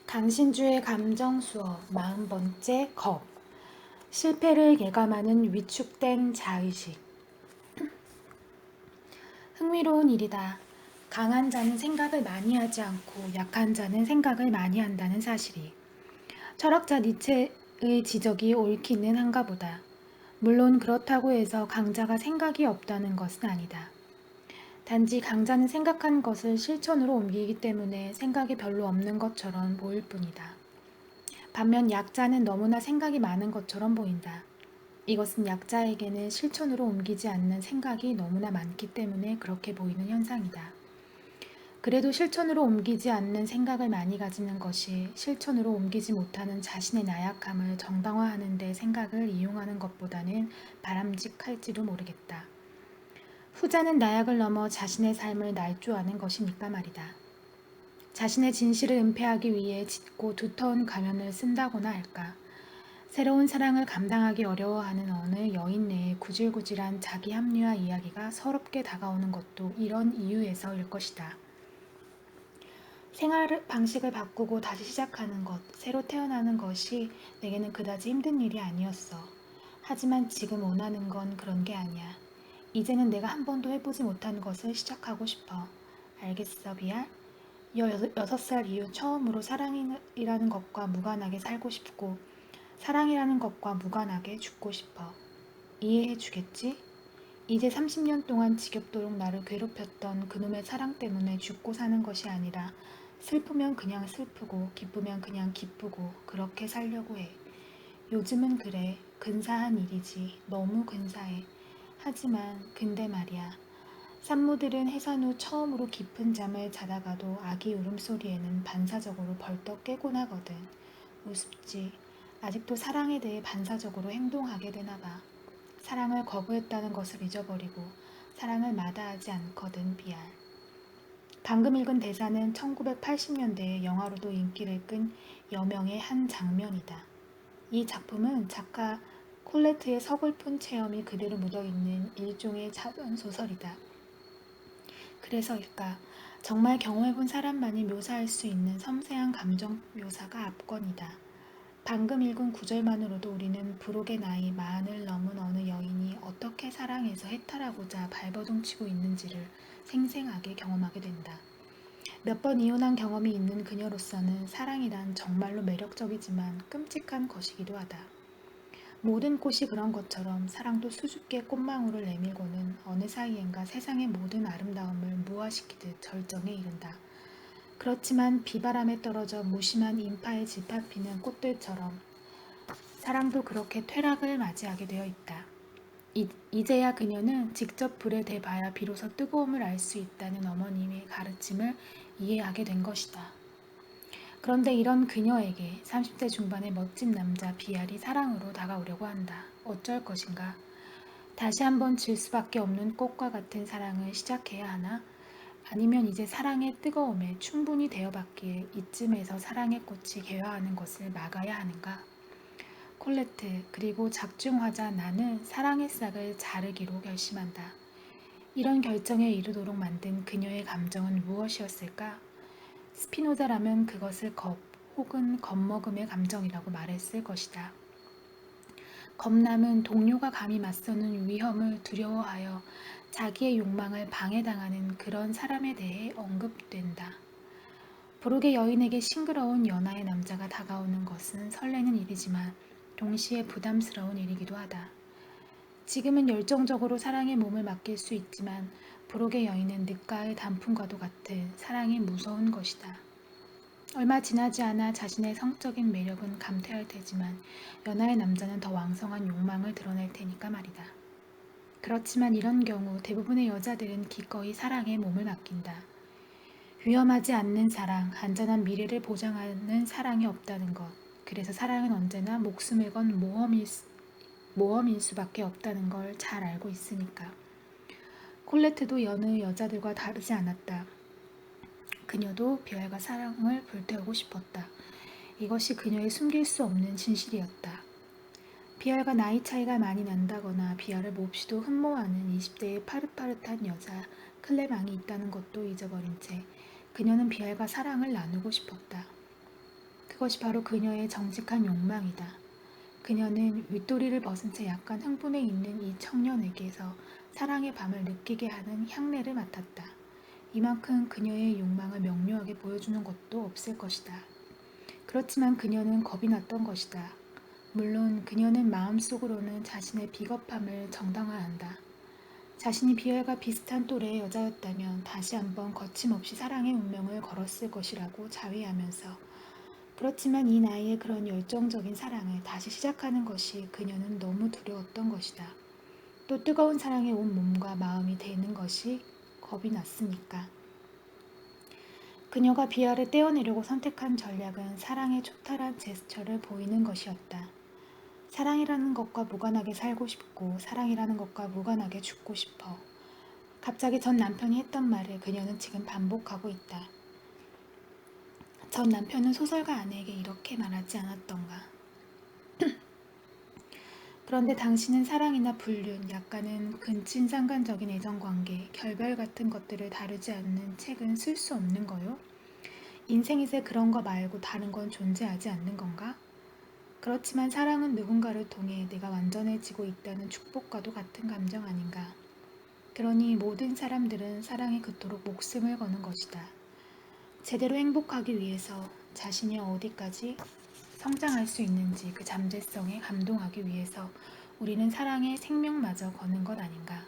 강신주의 감정 수업 40번째 겁. 실패를 예감하는 위축된 자의식. 흥미로운 일이다. 강한 자는 생각을 많이 하지 않고 약한 자는 생각을 많이 한다는 사실이. 철학자 니체의 지적이 옳기는 한가 보다. 물론 그렇다고 해서 강자가 생각이 없다는 것은 아니다. 단지 강자는 생각한 것을 실천으로 옮기기 때문에 생각이 별로 없는 것처럼 보일 뿐이다. 반면 약자는 너무나 생각이 많은 것처럼 보인다. 이것은 약자에게는 실천으로 옮기지 않는 생각이 너무나 많기 때문에 그렇게 보이는 현상이다. 그래도 실천으로 옮기지 않는 생각을 많이 가지는 것이 실천으로 옮기지 못하는 자신의 나약함을 정당화하는 데 생각을 이용하는 것보다는 바람직할지도 모르겠다. 후자는 나약을 넘어 자신의 삶을 날조하는 것이니까 말이다. 자신의 진실을 은폐하기 위해 짙고 두터운 가면을 쓴다거나 할까. 새로운 사랑을 감당하기 어려워하는 어느 여인 내의 구질구질한 자기 합리화 이야기가 서럽게 다가오는 것도 이런 이유에서일 것이다. 생활 방식을 바꾸고 다시 시작하는 것, 새로 태어나는 것이 내게는 그다지 힘든 일이 아니었어. 하지만 지금 원하는 건 그런 게 아니야. 이제는 내가 한 번도 해보지 못한 것을 시작하고 싶어. 알겠어, 비알? 16살 이후 처음으로 사랑이라는 것과 무관하게 살고 싶고 사랑이라는 것과 무관하게 죽고 싶어. 이해해 주겠지? 이제 30년 동안 지겹도록 나를 괴롭혔던 그놈의 사랑 때문에 죽고 사는 것이 아니라 슬프면 그냥 슬프고 기쁘면 그냥 기쁘고 그렇게 살려고 해. 요즘은 그래. 근사한 일이지. 너무 근사해. 하지만 근데 말이야. 산모들은 해산 후 처음으로 깊은 잠을 자다가도 아기 울음소리에는 반사적으로 벌떡 깨곤 하거든. 우습지. 아직도 사랑에 대해 반사적으로 행동하게 되나 봐. 사랑을 거부했다는 것을 잊어버리고 사랑을 마다하지 않거든, 비알. 방금 읽은 대사는 1980년대에 영화로도 인기를 끈 여명의 한 장면이다. 이 작품은 작가 콜레트의 서글픈 체험이 그대로 묻어있는 일종의 자변소설이다. 그래서일까, 정말 경험해본 사람만이 묘사할 수 있는 섬세한 감정 묘사가 압권이다. 방금 읽은 구절만으로도 우리는 브록의 나이 40을 넘은 어느 여인이 어떻게 사랑해서 해탈하고자 발버둥치고 있는지를 생생하게 경험하게 된다. 몇 번 이혼한 경험이 있는 그녀로서는 사랑이란 정말로 매력적이지만 끔찍한 것이기도 하다. 모든 꽃이 그런 것처럼 사랑도 수줍게 꽃망울을 내밀고는 어느 사이엔가 세상의 모든 아름다움을 무화시키듯 절정에 이른다. 그렇지만 비바람에 떨어져 무심한 인파에 짓밟히는 꽃들처럼 사랑도 그렇게 퇴락을 맞이하게 되어 있다. 이제야 그녀는 직접 불에 대봐야 비로소 뜨거움을 알 수 있다는 어머님의 가르침을 이해하게 된 것이다. 그런데 이런 그녀에게 30대 중반의 멋진 남자 비알이 사랑으로 다가오려고 한다. 어쩔 것인가? 다시 한번 질 수밖에 없는 꽃과 같은 사랑을 시작해야 하나? 아니면 이제 사랑의 뜨거움에 충분히 대여받기에 이쯤에서 사랑의 꽃이 개화하는 것을 막아야 하는가? 콜레트, 그리고 작중화자 나는 사랑의 싹을 자르기로 결심한다. 이런 결정에 이르도록 만든 그녀의 감정은 무엇이었을까? 스피노자라면 그것을 겁 혹은 겁먹음의 감정이라고 말했을 것이다. 겁남은 동료가 감히 맞서는 위험을 두려워하여 자기의 욕망을 방해당하는 그런 사람에 대해 언급된다. 브록의 여인에게 싱그러운 연하의 남자가 다가오는 것은 설레는 일이지만 동시에 부담스러운 일이기도 하다. 지금은 열정적으로 사랑에 몸을 맡길 수 있지만 브록의 여인은 늦가을 단풍과도 같은 사랑이 무서운 것이다. 얼마 지나지 않아 자신의 성적인 매력은 감퇴할 테지만 연하의 남자는 더 왕성한 욕망을 드러낼 테니까 말이다. 그렇지만 이런 경우 대부분의 여자들은 기꺼이 사랑에 몸을 맡긴다. 위험하지 않는 사랑, 안전한 미래를 보장하는 사랑이 없다는 것. 그래서 사랑은 언제나 목숨을 건 모험일 수밖에 없다는 걸 잘 알고 있으니까. 콜레트도 여느 여자들과 다르지 않았다. 그녀도 비알과 사랑을 불태우고 싶었다. 이것이 그녀의 숨길 수 없는 진실이었다. 비알과 나이 차이가 많이 난다거나 비알을 몹시도 흠모하는 20대의 파릇파릇한 여자 클레망이 있다는 것도 잊어버린 채 그녀는 비알과 사랑을 나누고 싶었다. 그것이 바로 그녀의 정직한 욕망이다. 그녀는 윗도리를 벗은 채 약간 흥분해 있는 이 청년에게서 사랑의 밤을 느끼게 하는 향내를 맡았다. 이만큼 그녀의 욕망을 명료하게 보여주는 것도 없을 것이다. 그렇지만 그녀는 겁이 났던 것이다. 물론 그녀는 마음속으로는 자신의 비겁함을 정당화한다. 자신이 비엘과 비슷한 또래의 여자였다면 다시 한번 거침없이 사랑의 운명을 걸었을 것이라고 자위하면서, 그렇지만 이 나이에 그런 열정적인 사랑을 다시 시작하는 것이 그녀는 너무 두려웠던 것이다. 또 뜨거운 사랑에 온 몸과 마음이 되는 것이 겁이 났으니까. 그녀가 비아를 떼어내려고 선택한 전략은 사랑의 초탈한 제스처를 보이는 것이었다. 사랑이라는 것과 무관하게 살고 싶고 사랑이라는 것과 무관하게 죽고 싶어. 갑자기 전 남편이 했던 말을 그녀는 지금 반복하고 있다. 전 남편은 소설가 아내에게 이렇게 말하지 않았던가. 그런데 당신은 사랑이나 불륜, 약간은 근친상간적인 애정관계, 결별 같은 것들을 다루지 않는 책은 쓸 수 없는 거요? 인생이세 그런 거 말고 다른 건 존재하지 않는 건가? 그렇지만 사랑은 누군가를 통해 내가 완전해지고 있다는 축복과도 같은 감정 아닌가? 그러니 모든 사람들은 사랑에 그토록 목숨을 거는 것이다. 제대로 행복하기 위해서 자신이 어디까지 성장할 수 있는지 그 잠재성에 감동하기 위해서 우리는 사랑에 생명마저 거는 것 아닌가.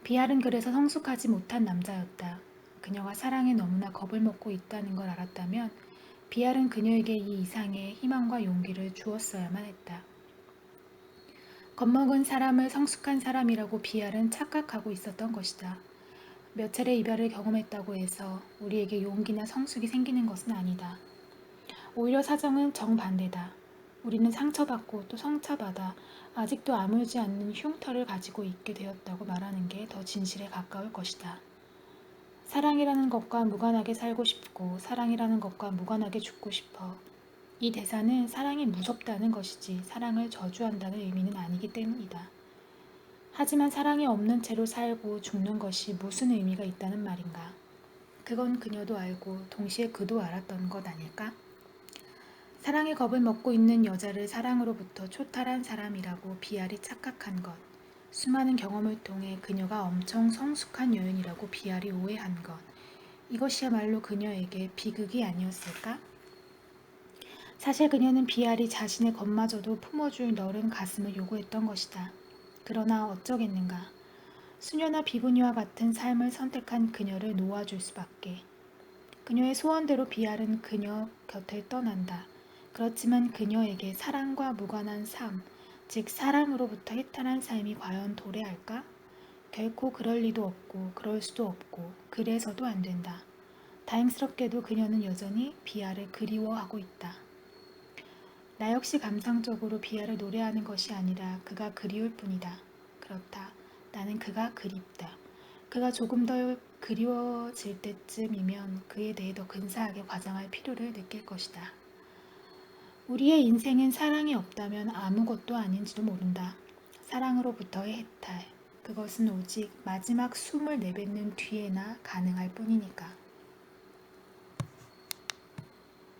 비알은 그래서 성숙하지 못한 남자였다. 그녀가 사랑에 너무나 겁을 먹고 있다는 걸 알았다면 비알은 그녀에게 이 이상의 희망과 용기를 주었어야만 했다. 겁먹은 사람을 성숙한 사람이라고 비알은 착각하고 있었던 것이다. 몇 차례 이별을 경험했다고 해서 우리에게 용기나 성숙이 생기는 것은 아니다. 오히려 사정은 정반대다. 우리는 상처받고 또 상처받아 아직도 아물지 않는 흉터를 가지고 있게 되었다고 말하는 게 더 진실에 가까울 것이다. 사랑이라는 것과 무관하게 살고 싶고 사랑이라는 것과 무관하게 죽고 싶어. 이 대사는 사랑이 무섭다는 것이지 사랑을 저주한다는 의미는 아니기 때문이다. 하지만 사랑이 없는 채로 살고 죽는 것이 무슨 의미가 있다는 말인가? 그건 그녀도 알고 동시에 그도 알았던 것 아닐까? 사랑의 겁을 먹고 있는 여자를 사랑으로부터 초탈한 사람이라고 비알이 착각한 것, 수많은 경험을 통해 그녀가 엄청 성숙한 여인이라고 비알이 오해한 것, 이것이야말로 그녀에게 비극이 아니었을까? 사실 그녀는 비알이 자신의 것마저도 품어줄 너른 가슴을 요구했던 것이다. 그러나 어쩌겠는가. 수녀나 비구니와 같은 삶을 선택한 그녀를 놓아줄 수밖에. 그녀의 소원대로 비알은 그녀 곁을 떠난다. 그렇지만 그녀에게 사랑과 무관한 삶, 즉 사랑으로부터 해탈한 삶이 과연 도래할까? 결코 그럴 리도 없고 그럴 수도 없고 그래서도 안 된다. 다행스럽게도 그녀는 여전히 비알을 그리워하고 있다. 나 역시 감상적으로 비알을 노래하는 것이 아니라 그가 그리울 뿐이다. 그렇다. 나는 그가 그립다. 그가 조금 더 그리워질 때쯤이면 그에 대해 더 근사하게 과장할 필요를 느낄 것이다. 우리의 인생은 사랑이 없다면 아무것도 아닌지도 모른다. 사랑으로부터의 해탈. 그것은 오직 마지막 숨을 내뱉는 뒤에나 가능할 뿐이니까.